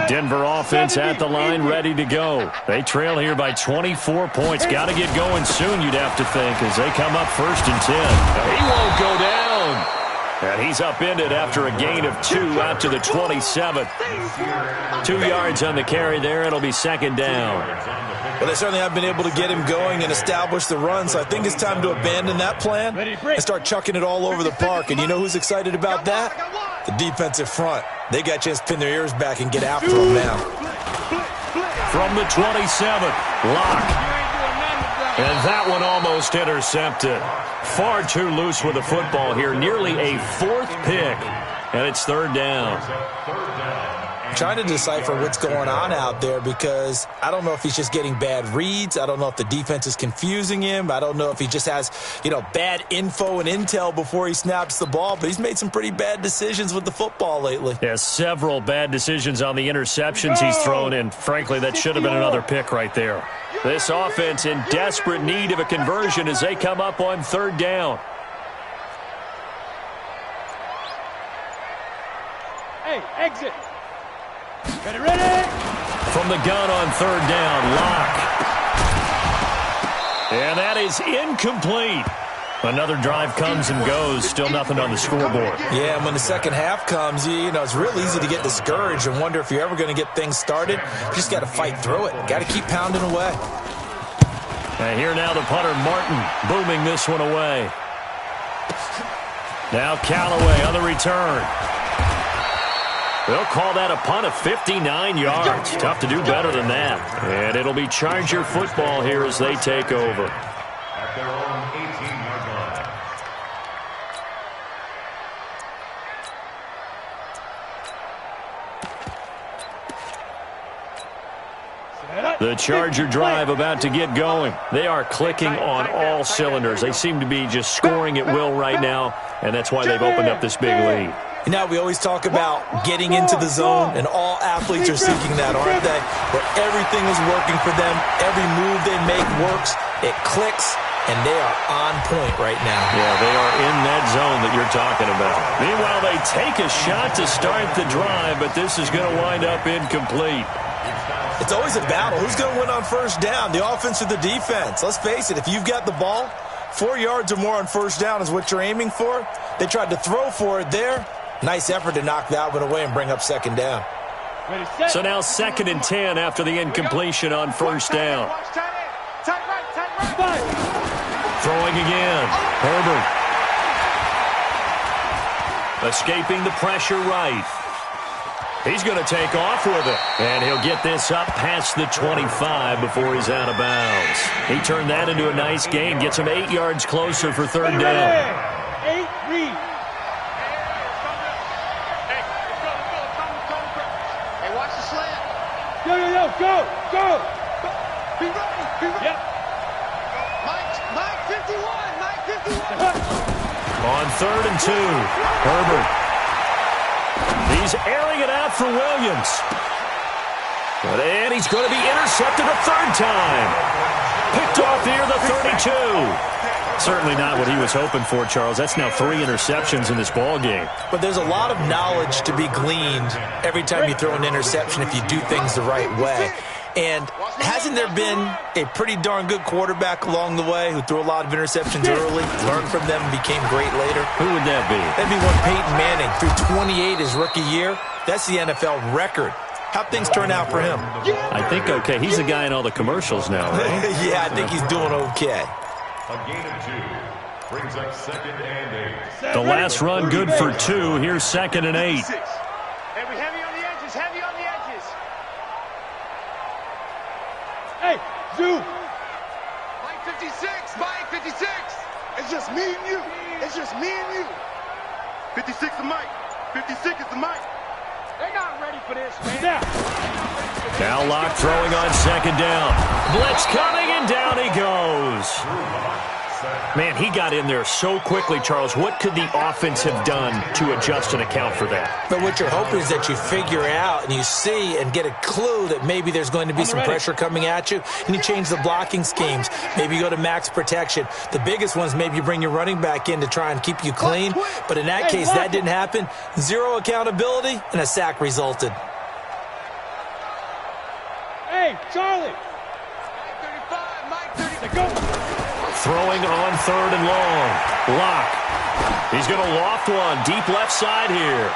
Speaker 3: Denver offense at the line, ready to go. They trail here by 24 points. Got to get going soon, you'd have to think, as they come up 1st and 10. He won't go down. And he's upended after a gain of 2 out to the 27. 2 yards on the carry there. It'll be 2nd down.
Speaker 6: Well, they certainly have been able to get him going and establish the run, so I think it's time to abandon that plan and start chucking it all over the park. And you know who's excited about that? The defensive front. They got a chance to pin their ears back and get after him now.
Speaker 3: From the 27, Locke. And that one almost intercepted. Far too loose with the football here. Nearly a 4th pick. And it's 3rd down.
Speaker 6: trying to decipher what's going on out there because I don't know if he's just getting bad reads. I don't know if the defense is confusing him. I don't know if he just has, bad info and intel before he snaps the ball, but he's made some pretty bad decisions with the football lately.
Speaker 3: Yeah, several bad decisions on the interceptions he's thrown, and frankly, that should have been another pick right there. This offense in desperate need of a conversion as they come up on third down.
Speaker 7: Hey, exit. Ready.
Speaker 3: From the gun on third down, Locke. And that is incomplete. Another drive comes and goes, still nothing on the scoreboard.
Speaker 6: Yeah, and when the second half comes, it's real easy to get discouraged and wonder if you're ever going to get things started. You just got to fight through it. Got to keep pounding away.
Speaker 3: And here now the punter, Martin, booming this one away. Now Callaway on the return. They'll call that a punt of 59 yards. Tough to do better than that. And it'll be Charger football here as they take over.
Speaker 8: At their own 18-yard line.
Speaker 3: The Charger drive about to get going. They are clicking on all cylinders. They seem to be just scoring at will right now, and that's why they've opened up this big lead.
Speaker 6: We always talk about getting into the zone, and all athletes are seeking that, aren't they? Where everything is working for them, every move they make works, it clicks, and they are on point right now.
Speaker 3: Yeah, they are in that zone that you're talking about. Meanwhile, they take a shot to start the drive, but this is going to wind up incomplete.
Speaker 6: It's always a battle. Who's going to win on first down, the offense or the defense? Let's face it, if you've got the ball, 4 yards or more on first down is what you're aiming for. They tried to throw for it there. Nice effort to knock that one away and bring up second down.
Speaker 3: So now 2nd and 10 after the incompletion on first down. Throwing again. Herbert. Escaping the pressure right. He's going to take off with it. And he'll get this up past the 25 before he's out of bounds. He turned that into a nice gain. Gets him 8 yards closer for third down.
Speaker 7: 8, read. Go.
Speaker 4: Be ready.
Speaker 7: Yep.
Speaker 4: Mike 51.
Speaker 3: On 3rd and 2, Herbert. He's airing it out for Williams. And he's going to be intercepted a third time. Picked off near the 32. Certainly not what he was hoping for, Charles. That's now 3 interceptions in this ball game.
Speaker 6: But there's a lot of knowledge to be gleaned every time you throw an interception if you do things the right way. And hasn't there been a pretty darn good quarterback along the way who threw a lot of interceptions early, learned from them, and became great later?
Speaker 3: Who would that be?
Speaker 6: That'd be one Peyton Manning. Threw 28 his rookie year. That's the NFL record. How'd things turn out for him?
Speaker 3: I think okay. He's the guy in all the commercials now, right?
Speaker 6: Yeah, I think he's doing okay.
Speaker 8: A gain of 2 brings up 2nd and 8.
Speaker 3: The last run good for 2. Here's 2nd and 8.
Speaker 4: Hey, we heavy on the edges.
Speaker 7: Hey, Zoo.
Speaker 4: Mike 56. It's just me and you. 56 to Mike. 56 is the Mike.
Speaker 7: They're not ready for this, man.
Speaker 3: Now Locke throwing on 2nd down. Blitz coming, and down he goes. Man, he got in there so quickly, Charles. What could the offense have done to adjust and account for that?
Speaker 6: But what you're hoping is that you figure out and you see and get a clue that maybe there's going to be some pressure coming at you, and you change the blocking schemes. Maybe you go to max protection. The biggest ones, maybe you bring your running back in to try and keep you clean. But in that case, that didn't happen. 0 accountability, and a sack resulted.
Speaker 7: Hey, Charlie.
Speaker 4: Mike 35.
Speaker 7: Go.
Speaker 3: Throwing on 3rd and long. Locke. He's going to loft one. Deep left side here.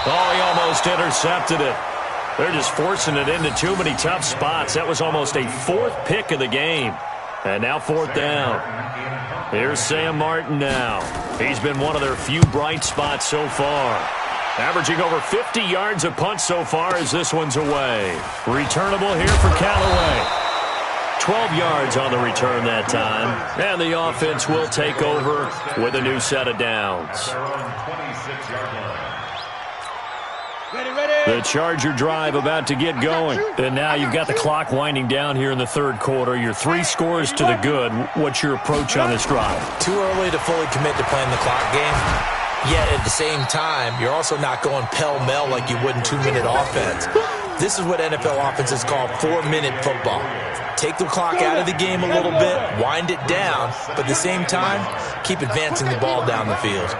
Speaker 3: Oh, he almost intercepted it. They're just forcing it into too many tough spots. That was almost a 4th pick of the game. And now 4th down. Here's Sam Martin now. He's been one of their few bright spots so far. Averaging over 50 yards a punt so far as this one's away. Returnable here for Callaway. 12 yards on the return that time. And the offense will take over with a new set of downs. The Charger drive about to get going. And now you've got the clock winding down here in the third quarter. You're 3 scores to the good. What's your approach on this drive?
Speaker 6: Too early to fully commit to playing the clock game. Yet at the same time, you're also not going pell-mell like you would in 2-minute offense. This is what NFL offenses call 4-minute football. Take the clock out of the game a little bit, wind it down, but at the same time, keep advancing the ball down the field.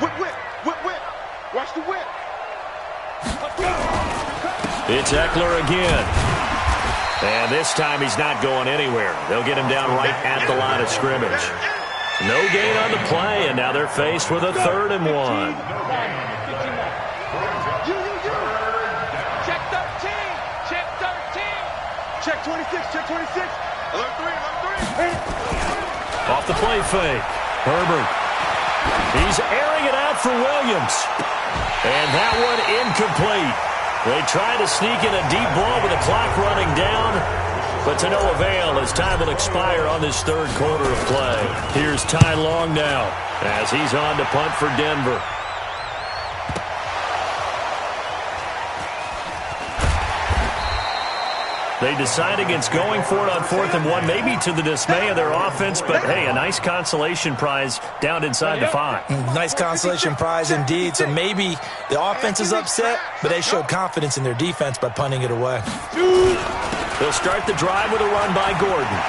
Speaker 5: Whip, whip, whip, whip. Watch the whip.
Speaker 3: It's Eckler again. And this time he's not going anywhere. They'll get him down right at the line of scrimmage. No gain on the play, and now they're faced with a 3rd and 1.
Speaker 5: Check 13. Check 13. Check 26. Check 26. Alert 3.
Speaker 3: Off the play fake. Herbert. He's airing it out for Williams. And that one incomplete. They try to sneak in a deep ball with the clock running down, but to no avail as time will expire on this third quarter of play. Here's Ty Long now as he's on to punt for Denver. They decide against going for it on 4th and 1, maybe to the dismay of their offense, but hey, a nice consolation prize down inside the 5.
Speaker 6: Nice consolation prize indeed. So maybe the offense is upset, but they showed confidence in their defense by punting it away.
Speaker 3: They'll start the drive with a run by Gordon.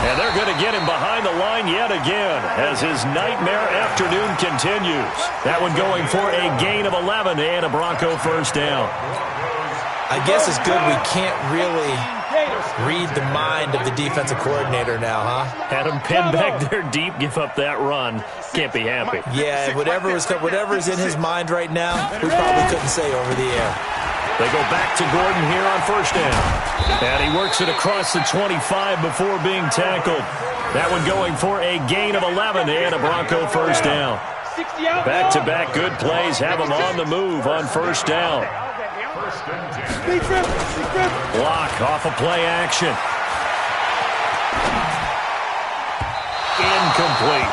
Speaker 3: And they're going to get him behind the line yet again as his nightmare afternoon continues. That one going for a gain of 11 and a Bronco first down.
Speaker 6: I guess it's good we can't really read the mind of the defensive coordinator now, huh?
Speaker 3: Had him pinned back there deep, give up that run. Can't be happy.
Speaker 6: Yeah, whatever is in his mind right now, we probably couldn't say over the air.
Speaker 3: They go back to Gordon here on first down. And he works it across the 25 before being tackled. That one going for a gain of 11 and a Bronco first down. Back-to-back good plays have him on the move on first down. Block off a play action. Incomplete.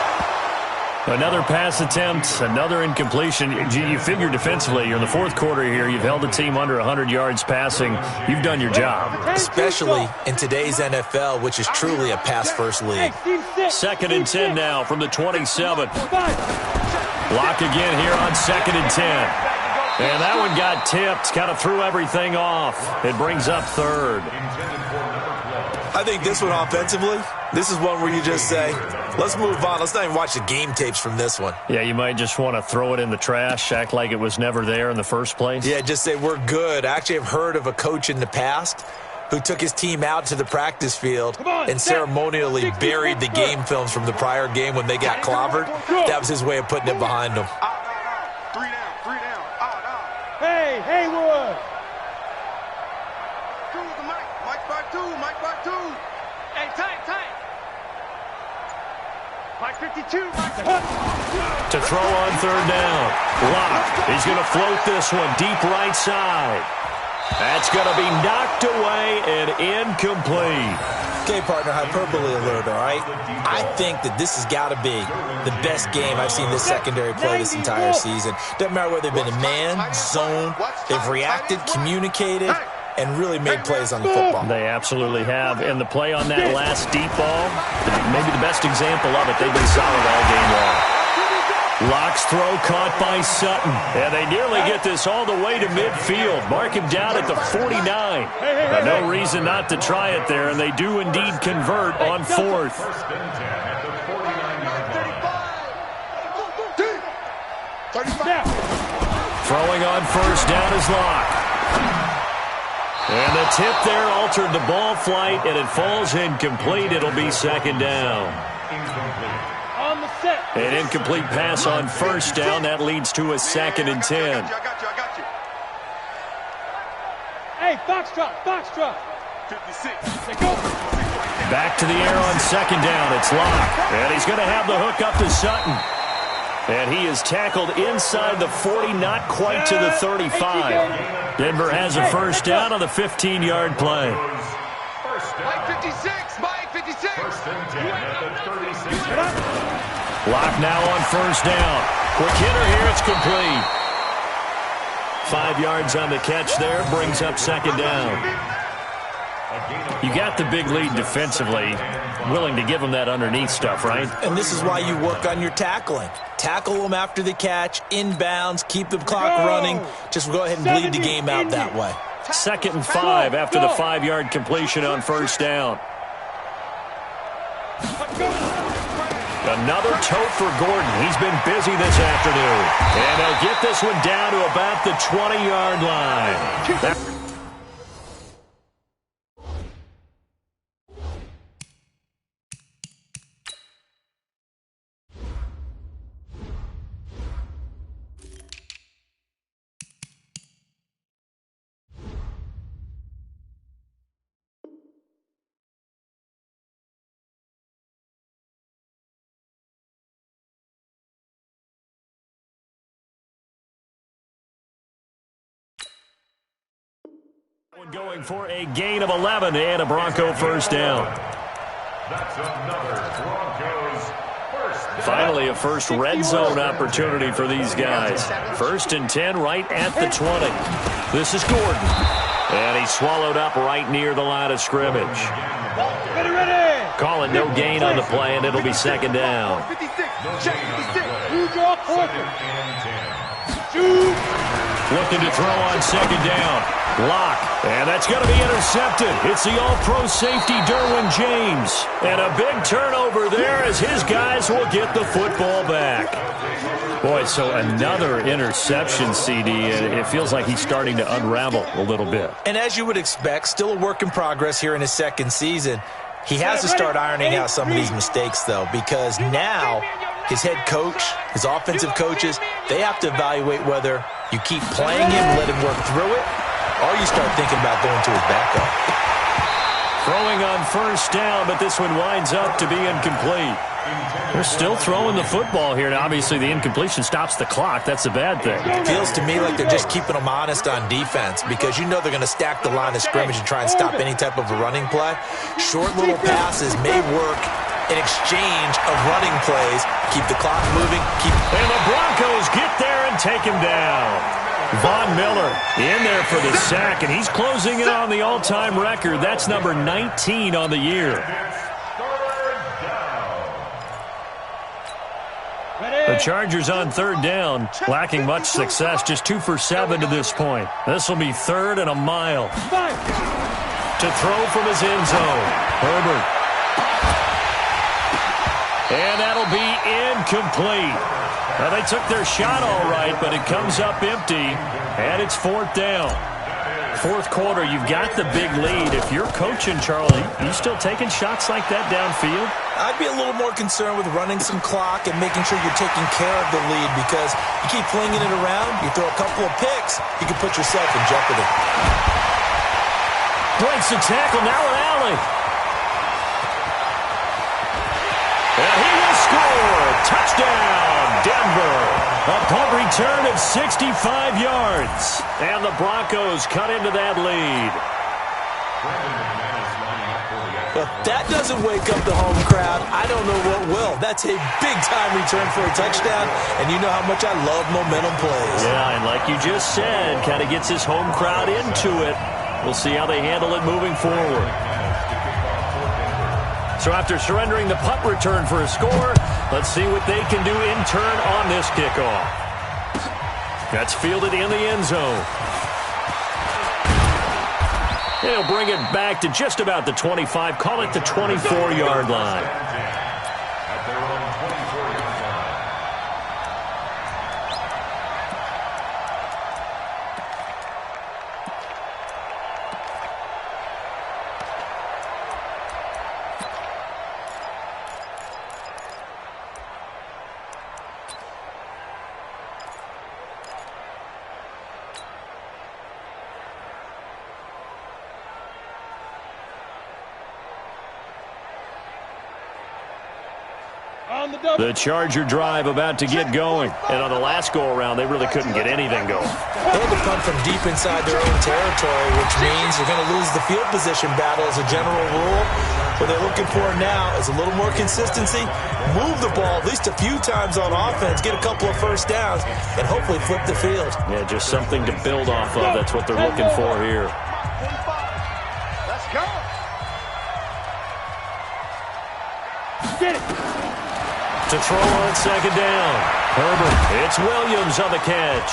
Speaker 3: Another pass attempt, another incompletion. You figure defensively, you're in the fourth quarter here. You've held the team under 100 yards passing. You've done your job.
Speaker 6: Especially in today's NFL, which is truly a pass-first league.
Speaker 3: 2nd and 10 now from the 27. Block again here on 2nd and 10. And that one got tipped, kind of threw everything off. It brings up 3rd.
Speaker 6: I think this one offensively, this is one where you just say, let's move on. Let's not even watch the game tapes from this one.
Speaker 3: Yeah, you might just want to throw it in the trash, act like it was never there in the first place.
Speaker 6: Yeah, just say we're good. I actually have heard of a coach in the past who took his team out to the practice field and ceremonially buried the game films from the prior game when they got clobbered. That was his way of putting it behind them.
Speaker 7: Hey, Haywood!
Speaker 5: Mike 5-2, Mike 5-2. Hey, tight. Mike 52, Mike 52.
Speaker 3: To throw on 3rd down. Lock. He's going to float this one deep right side. That's going to be knocked away and incomplete.
Speaker 6: Okay, partner, hyperbole alert, all right? I think that this has got to be the best game I've seen this secondary play this entire season. Doesn't matter whether they've been in man, zone, they've reacted, communicated, and really made plays on the football.
Speaker 3: They absolutely have. And the play on that last deep ball, maybe the best example of it, they've been solid all game long. Lock's throw caught by Sutton. And they nearly get this all the way to midfield. Mark him down at the 49. No reason not to try it there, and they do indeed convert on 4th. Throwing on first down is Lock. And the tip there altered the ball flight, and it falls incomplete. It'll be 2nd down. An incomplete pass on first down. That leads to a 2nd and 10.
Speaker 5: I got you.
Speaker 7: Hey, Foxtrot.
Speaker 5: 56.
Speaker 3: Back to the air on 2nd down. It's Lock. And he's going to have the hook up to Sutton. And he is tackled inside the 40, not quite to the 35. Denver has a first down on the 15-yard play.
Speaker 5: Mike 56. Mike 56.
Speaker 3: Lock now on first down. Quick hitter here. It's complete. 5 yards on the catch there, brings up second down. You got the big lead defensively, willing to give them that underneath stuff, right?
Speaker 6: And this is why you work on your tackling. Tackle them after the catch, inbounds, keep the clock running. Just go ahead and bleed the game out that way.
Speaker 3: 2nd and 5 after the 5-yard completion on first down. Another tote for Gordon. He's been busy this afternoon. And they'll get this one down to about the 20-yard line. Going for a gain of 11 and a Bronco first down.
Speaker 8: That's another Broncos first down.
Speaker 3: Finally, a first red zone opportunity for these guys. 1st and 10 right at the 20. This is Gordon. And he's swallowed up right near the line of scrimmage. Call it no gain on the play, and it'll be second down.
Speaker 5: 56. Check 56.
Speaker 3: Looking to throw on second down. Block. And that's going to be intercepted. It's the all-pro safety, Derwin James. And a big turnover there as his guys will get the football back. Boy, so another interception, CD. And it feels like he's starting to unravel a little bit.
Speaker 6: And as you would expect, still a work in progress here in his second season. He has to start ironing out some of these mistakes, though, because now his head coach, his offensive coaches, they have to evaluate whether you keep playing him, let him work through it, or you start thinking about going to his backup.
Speaker 3: Throwing on first down, but this one winds up to be incomplete. They're still throwing the football here, and obviously the incompletion stops the clock. That's a bad thing.
Speaker 6: Feels to me like they're just keeping them honest on defense because you know they're going to stack the line of scrimmage and try and stop any type of a running play. Short little passes may work in exchange of running plays. Keep the clock moving.
Speaker 3: And the Broncos get there and take him down. Von Miller in there for the sack, and he's closing in on the all-time record. That's number 19 on the year. The Chargers on third down, lacking much success, just 2 for 7 to this point. This will be 3rd and a mile. To throw from his end zone, Herbert. And that'll be incomplete. Now, they took their shot all right, but it comes up empty, and it's 4th down. 4th quarter, you've got the big lead. If you're coaching, Charlie, you still taking shots like that downfield?
Speaker 6: I'd be a little more concerned with running some clock and making sure you're taking care of the lead because you keep flinging it around, you throw a couple of picks, you can put yourself in jeopardy.
Speaker 3: Breaks the tackle, now an alley. And he will score. Touchdown, Denver. A punt return of 65 yards. And the Broncos cut into that lead.
Speaker 6: If that doesn't wake up the home crowd, I don't know what will. That's a big-time return for a touchdown, and you know how much I love momentum plays.
Speaker 3: Yeah, and like you just said, kind of gets his home crowd into it. We'll see how they handle it moving forward. So after surrendering the punt return for a score, let's see what they can do in turn on this kickoff. That's fielded in the end zone. He'll bring it back to just about the 25, call it the 24-yard line.
Speaker 8: At their own 24-yard line.
Speaker 3: The Charger drive about to get going. And on the last go-around, they really couldn't get anything going.
Speaker 6: They'll the punt from deep inside their own territory, which means you're going to lose the field position battle as a general rule. What they're looking for now is a little more consistency, move the ball at least a few times on offense, get a couple of first downs, and hopefully flip the field.
Speaker 3: Yeah, just something to build off of. That's what they're looking for here.
Speaker 4: Let's go.
Speaker 7: Get it.
Speaker 3: To throw on second down. Herbert, it's Williams on the catch.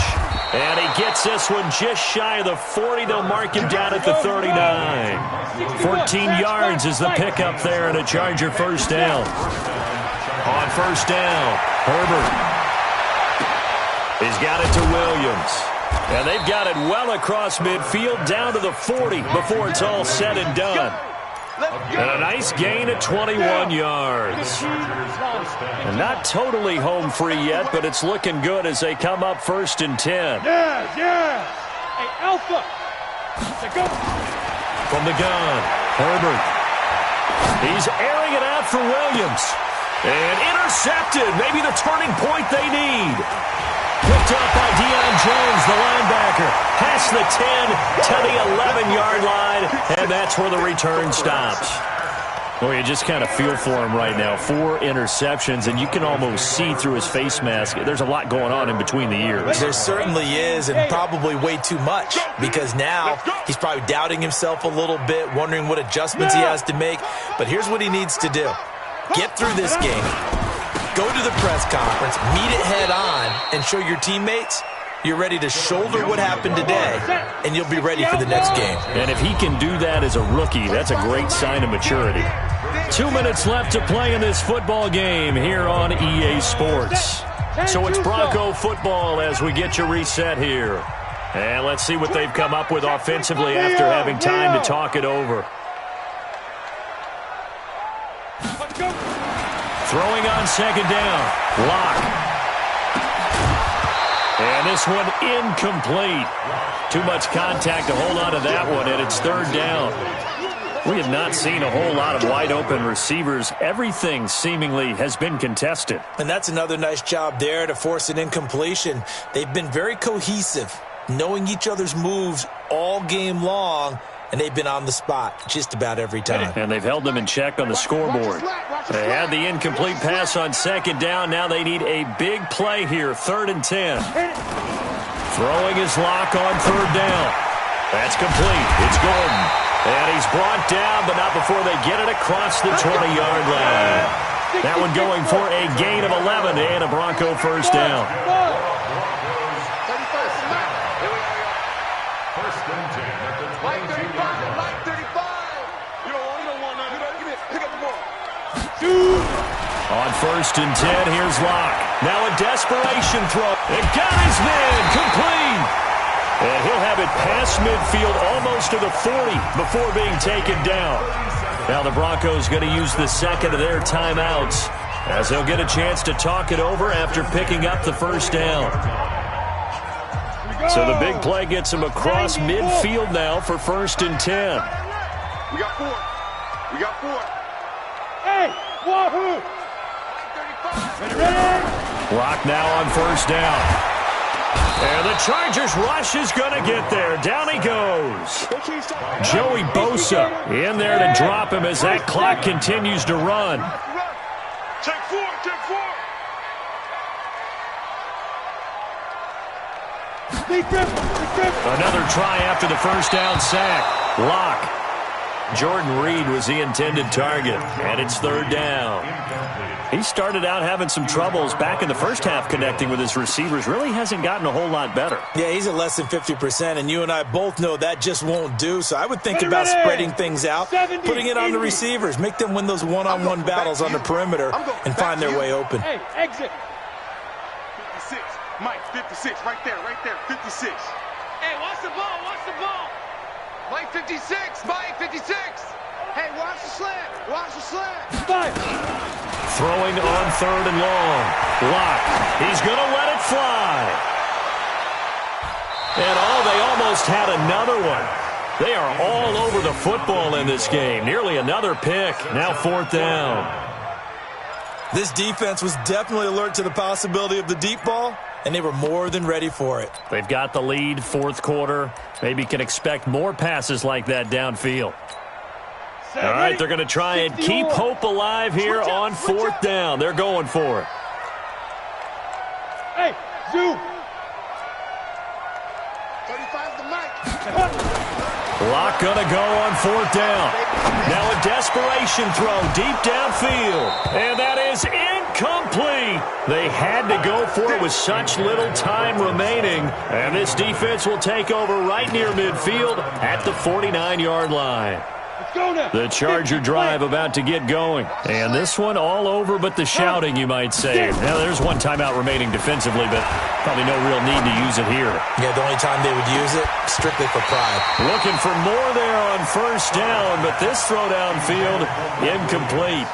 Speaker 3: And he gets this one just shy of the 40. They'll mark him down at the 39. 14 yards is the pickup there and a Charger first down. On first down, Herbert. He's got it to Williams. And they've got it well across midfield down to the 40 before it's all said and done. And a nice gain of 21 yards. And not totally home free yet, but it's looking good as they come up 1st and 10.
Speaker 7: Yeah. Hey, Alpha. Go.
Speaker 3: From the gun, Herbert. He's airing it out for Williams. And intercepted. Maybe the turning point they need. Picked up by Deion Jones, the linebacker. Past the 10 to the 11-yard line, and that's where the return stops. Well, you just kind of feel for him right now. 4 interceptions, and you can almost see through his face mask. There's a lot going on in between the ears.
Speaker 6: There certainly is, and probably way too much, because now he's probably doubting himself a little bit, wondering what adjustments he has to make. But here's what he needs to do. Get through this game. Go to the press conference, meet it head on, and show your teammates you're ready to shoulder what happened today, and you'll be ready for the next game.
Speaker 3: And if he can do that as a rookie, that's a great sign of maturity. 2 minutes left to play in this football game here on EA Sports. So it's Bronco football as we get you reset here. And let's see what they've come up with offensively after having time to talk it over. Throwing on second down. Lock. And this one incomplete. Too much contact to hold on to that one, and it's 3rd down. We have not seen a whole lot of wide-open receivers. Everything seemingly has been contested.
Speaker 6: And that's another nice job there to force an incompletion. They've been very cohesive, knowing each other's moves all game long, and they've been on the spot just about every time.
Speaker 3: And they've held them in check on the scoreboard. They had the incomplete pass on second down. Now they need a big play here, 3rd and 10. Throwing his Lock on 3rd down. That's complete. It's Gordon. And he's brought down, but not before they get it across the 20-yard line. That one going for a gain of 11 and a Bronco first down. On 1st and 10, here's Lock. Now a desperation throw. It got his man complete. And he'll have it past midfield almost to the 40 before being taken down. Now the Broncos going to use the second of their timeouts as they'll get a chance to talk it over after picking up the first down. So the big play gets him across midfield now for 1st and 10.
Speaker 5: We got 4. We got 4.
Speaker 7: Hey, wahoo! Ready?
Speaker 3: Lock now on 1st down. And the Chargers rush is going to get there. Down he goes. Joey Bosa in there to drop him as that clock continues to run.
Speaker 5: Take 4, take 4.
Speaker 3: Another try after the first down sack. Lock. Jordan Reed was the intended target, and it's 3rd down. He started out having some troubles back in the first half connecting with his receivers. Really hasn't gotten a whole lot better.
Speaker 6: Yeah, he's at less than 50%, and you and I both know that just won't do. So I would think about spreading things out, putting it on the receivers, make them win those one-on-one battles on the perimeter and find their way open.
Speaker 7: Hey, exit.
Speaker 5: 56. Mike, 56. Right there, 56.
Speaker 4: Hey, watch the ball, watch the ball. Mike 56, Mike 56. Hey, watch the slant, watch the slant.
Speaker 7: 5.
Speaker 3: Throwing on 3rd and long. Lock. He's going to let it fly. And they almost had another one. They are all over the football in this game. Nearly another pick. Now 4th down.
Speaker 6: This defense was definitely alert to the possibility of the deep ball, and they were more than ready for it.
Speaker 3: They've got the lead, 4th quarter. Maybe can expect more passes like that downfield. All right, they're going to try and keep hope alive here on 4th down. They're going for it.
Speaker 7: Hey, Zoo.
Speaker 4: 35's the mic.
Speaker 3: Lock going to go on 4th down. Now a desperation throw deep downfield. And that is incomplete. They had to go for it with such little time remaining. And this defense will take over right near midfield at the 49-yard line. The Charger drive about to get going. And this one all over but the shouting, you might say. Now, there's one timeout remaining defensively, but probably no real need to use it here.
Speaker 6: Yeah, the only time they would use it, strictly for pride.
Speaker 3: Looking for more there on 1st down, but this throw downfield, incomplete.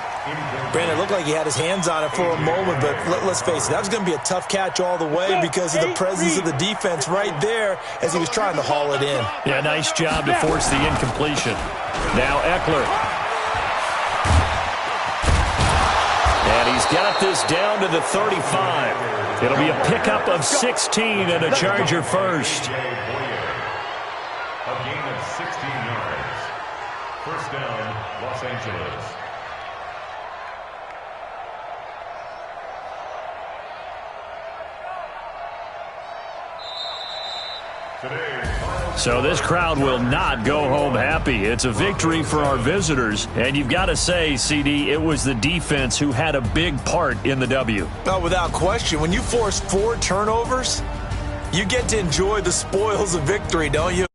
Speaker 6: Brandon, it looked like he had his hands on it for a moment, but let's face it, that was going to be a tough catch all the way because of the presence of the defense right there as he was trying to haul it in.
Speaker 3: Yeah, nice job to force the incompletion. Now Eckler. And he's got this down to the 35. It'll be a pickup of 16 and a Charger first.
Speaker 8: A gain of 16 yards. 1st down, Los Angeles.
Speaker 3: So this crowd will not go home happy. It's a victory for our visitors. And you've got to say, CD, it was the defense who had a big part in the W.
Speaker 6: Oh, without question. When you force 4 turnovers, you get to enjoy the spoils of victory, don't you?